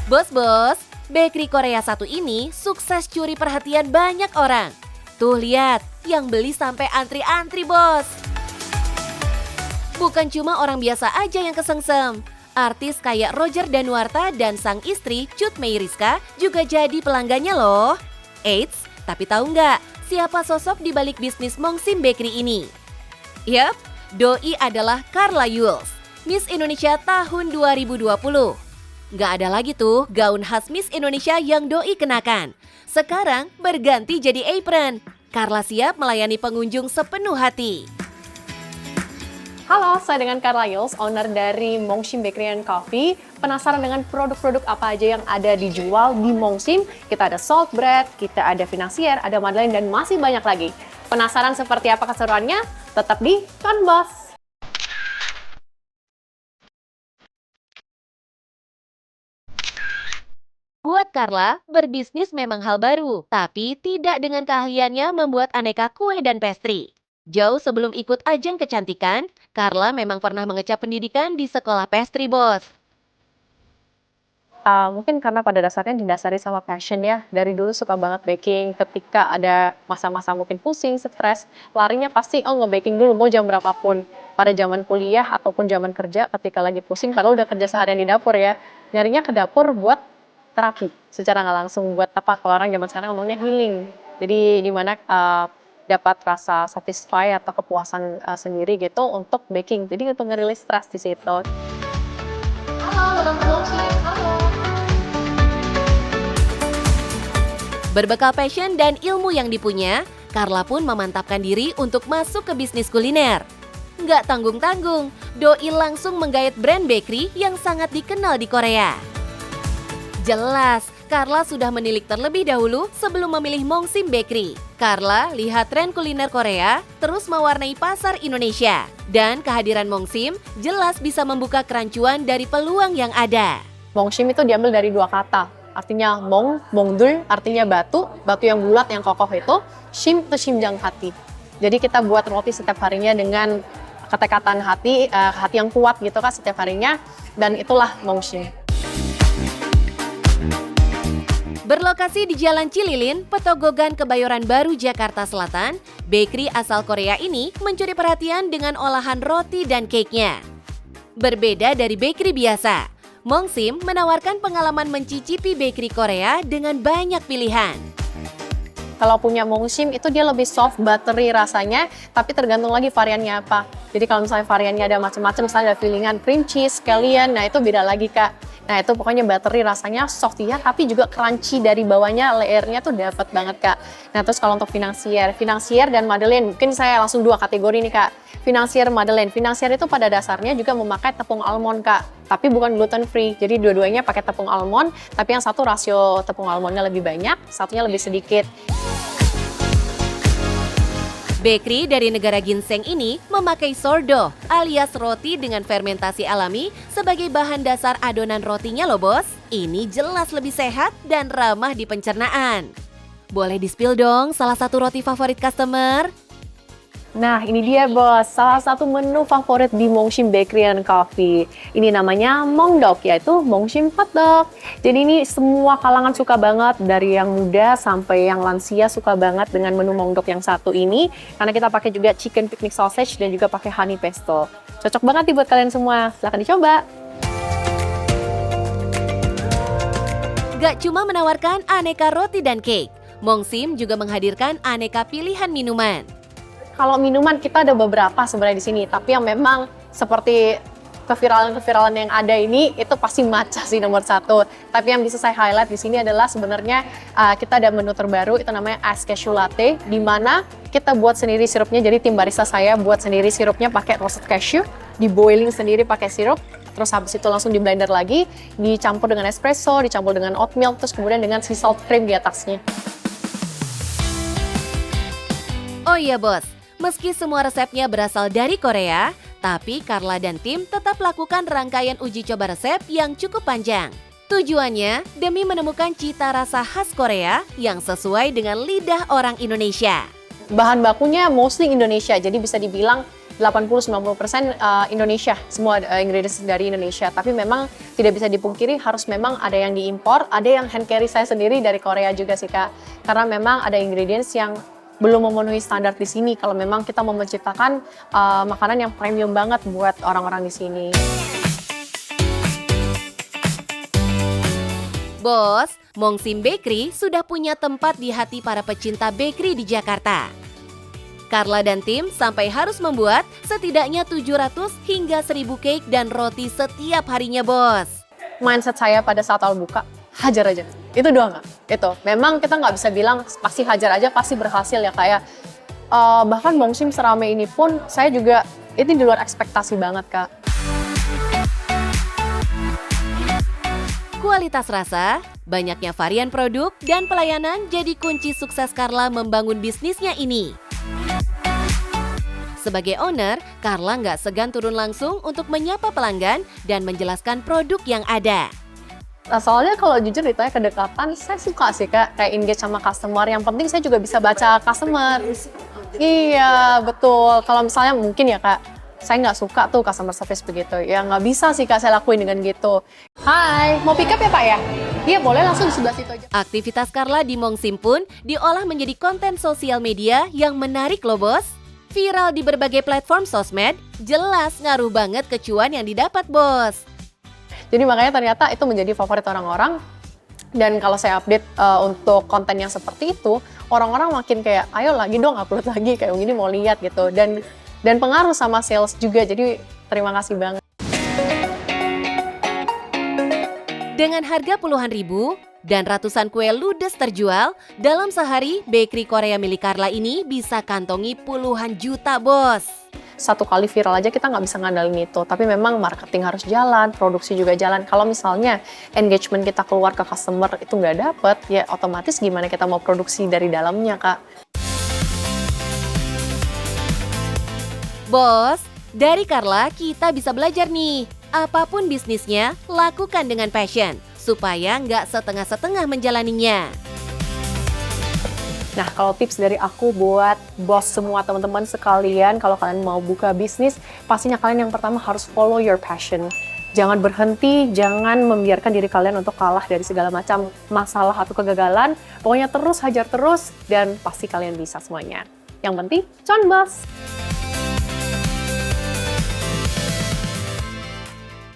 Bos-bos, bakery Korea satu ini sukses curi perhatian banyak orang. Tuh lihat, yang beli sampai antri-antri bos. Bukan cuma orang biasa aja yang kesengsem. Artis kayak Roger Danuarta dan sang istri Cut Meyriska juga jadi pelanggannya loh. Eits, tapi tahu nggak siapa sosok di balik bisnis Mongsim Bakery ini? Yap, doi adalah Carla Yules, Miss Indonesia tahun 2020. Nggak ada lagi tuh gaun khas Miss Indonesia yang doi kenakan. Sekarang berganti jadi apron. Carla siap melayani pengunjung sepenuh hati. Halo, saya dengan Carla Yules, owner dari Mongsim Bakery and Coffee. Penasaran dengan produk-produk apa aja yang ada dijual di Mongsim? Kita ada salt bread, kita ada financier, ada madeleine, dan masih banyak lagi. Penasaran seperti apa keseruannya? Tetap di Kan Bos. Buat Carla, berbisnis memang hal baru, tapi tidak dengan keahliannya membuat aneka kue dan pastry. Jauh sebelum ikut ajang kecantikan, Carla memang pernah mengecap pendidikan di sekolah pastry, bos. Mungkin karena pada dasarnya didasari sama passion ya. Dari dulu suka banget baking. Ketika ada masa-masa mungkin pusing, stres, larinya pasti nge-baking dulu mau jam berapapun. Pada zaman kuliah ataupun zaman kerja ketika lagi pusing, padahal udah kerja seharian di dapur ya. Nyarinya ke dapur buat terapi secara nggak langsung, buat apa, kalau orang zaman sekarang ngomongnya healing. Jadi dimana dapat rasa satisfy atau kepuasan sendiri gitu untuk baking. Jadi untuk ngerilis stres di situ. Berbekal passion dan ilmu yang dipunya, Carla pun memantapkan diri untuk masuk ke bisnis kuliner. Nggak tanggung-tanggung, doi langsung menggait brand bakery yang sangat dikenal di Korea. Jelas, Carla sudah menilik terlebih dahulu sebelum memilih Mongsim Bakery. Carla lihat tren kuliner Korea terus mewarnai pasar Indonesia. Dan kehadiran Mongsim jelas bisa membuka kerancuan dari peluang yang ada. Mongsim itu diambil dari dua kata. Artinya mongdul, artinya batu yang bulat, yang kokoh itu. Shim itu shimjang hati. Jadi kita buat roti setiap harinya dengan ketekatan hati yang kuat gitu kan setiap harinya. Dan itulah Mongsim. Berlokasi di Jalan Cililin, Petogogan, Kebayoran Baru, Jakarta Selatan, bakery asal Korea ini mencuri perhatian dengan olahan roti dan cake-nya. Berbeda dari bakery biasa, Mongsim menawarkan pengalaman mencicipi bakery Korea dengan banyak pilihan. Kalau punya Mongsim itu dia lebih soft, buttery rasanya, tapi tergantung lagi variannya apa. Jadi kalau misalnya variannya ada macam-macam, misalnya ada fillingan cream cheese, scallion, nah itu beda lagi Kak. Nah itu pokoknya buttery rasanya soft ya, tapi juga crunchy dari bawahnya, layernya tuh dapat banget Kak. Nah terus kalau untuk financier dan madeleine, mungkin saya langsung dua kategori nih Kak. Financier, madeleine. Financier itu pada dasarnya juga memakai tepung almond Kak, tapi bukan gluten free. Jadi dua-duanya pakai tepung almond, tapi yang satu rasio tepung almondnya lebih banyak, satunya lebih sedikit. Bakery dari negara ginseng ini memakai sourdough alias roti dengan fermentasi alami sebagai bahan dasar adonan rotinya loh bos. Ini jelas lebih sehat dan ramah di pencernaan. Boleh di-spill dong salah satu roti favorit customer? Nah ini dia bos, salah satu menu favorit di Mongsim Bakery and Coffee. Ini namanya Mongdok, yaitu Mongsim Hotdog. Jadi ini semua kalangan suka banget, dari yang muda sampai yang lansia suka banget dengan menu Mongdok yang satu ini. Karena kita pakai juga chicken picnic sausage dan juga pakai honey pesto. Cocok banget nih buat kalian semua, silahkan dicoba. Gak cuma menawarkan aneka roti dan cake, Mongsim juga menghadirkan aneka pilihan minuman. Kalau minuman kita ada beberapa sebenarnya di sini, tapi yang memang seperti keviralan yang ada ini itu pasti matcha sih nomor satu. Tapi yang bisa saya highlight di sini adalah sebenarnya kita ada menu terbaru, itu namanya Ice Cashew Latte, di mana kita buat sendiri sirupnya. Jadi tim barista saya buat sendiri sirupnya pakai roasted cashew, di boiling sendiri pakai sirup. Terus habis itu langsung di blender lagi, dicampur dengan espresso, dicampur dengan oat milk, terus kemudian dengan sea salt cream di atasnya. Oh iya bos, meski semua resepnya berasal dari Korea, tapi Carla dan tim tetap lakukan rangkaian uji coba resep yang cukup panjang. Tujuannya demi menemukan cita rasa khas Korea yang sesuai dengan lidah orang Indonesia. Bahan bakunya mostly Indonesia, jadi bisa dibilang 80-90% Indonesia, semua ingredients dari Indonesia. Tapi memang tidak bisa dipungkiri harus memang ada yang diimpor, ada yang hand carry saya sendiri dari Korea juga sih Kak. Karena memang ada ingredients yang belum memenuhi standar di sini kalau memang kita mau menciptakan makanan yang premium banget buat orang-orang di sini. Bos, Mongsim Bakery sudah punya tempat di hati para pecinta bakery di Jakarta. Carla dan tim sampai harus membuat setidaknya 700 hingga 1000 cake dan roti setiap harinya, Bos. Mindset saya pada saat awal buka, hajar aja. Itu doang Kak. Itu. Memang kita nggak bisa bilang pasti hajar aja, pasti berhasil ya kayak. Bahkan Mongsim serame ini pun saya juga, itu di luar ekspektasi banget Kak. Kualitas rasa, banyaknya varian produk, dan pelayanan jadi kunci sukses Carla membangun bisnisnya ini. Sebagai owner, Carla nggak segan turun langsung untuk menyapa pelanggan dan menjelaskan produk yang ada. Nah, soalnya kalau jujur ditanya kedekatan, saya suka sih Kak, kayak engage sama customer. Yang penting saya juga bisa baca customer. Iya, betul. Kalau misalnya mungkin ya Kak, saya nggak suka tuh customer service begitu. Ya nggak bisa sih Kak saya lakuin dengan gitu. Hai, mau pick up ya Pak ya? Iya boleh, langsung di sebelah situ aja. Aktivitas Carla di Mongsim pun diolah menjadi konten sosial media yang menarik loh, Bos. Viral di berbagai platform sosmed, jelas ngaruh banget ke cuan yang didapat, Bos. Jadi makanya ternyata itu menjadi favorit orang-orang. Dan kalau saya update untuk konten yang seperti itu, orang-orang makin kayak, ayo lagi dong upload lagi, kayak gini mau lihat gitu. Dan pengaruh sama sales juga, jadi terima kasih banget. Dengan harga puluhan ribu dan ratusan kue ludes terjual, dalam sehari bakery Korea milik Carla ini bisa kantongi puluhan juta, Bos. Satu kali viral aja kita nggak bisa ngandalin itu, tapi memang marketing harus jalan, produksi juga jalan. Kalau misalnya engagement kita keluar ke customer itu nggak dapet, ya otomatis gimana kita mau produksi dari dalamnya, Kak. Bos, dari Carla kita bisa belajar nih. Apapun bisnisnya, lakukan dengan passion, supaya nggak setengah-setengah menjalaninya. Nah, kalau tips dari aku buat bos semua teman-teman sekalian, kalau kalian mau buka bisnis, pastinya kalian yang pertama harus follow your passion. Jangan berhenti, jangan membiarkan diri kalian untuk kalah dari segala macam masalah atau kegagalan. Pokoknya terus, hajar terus, dan pasti kalian bisa semuanya. Yang penting, cuan bos!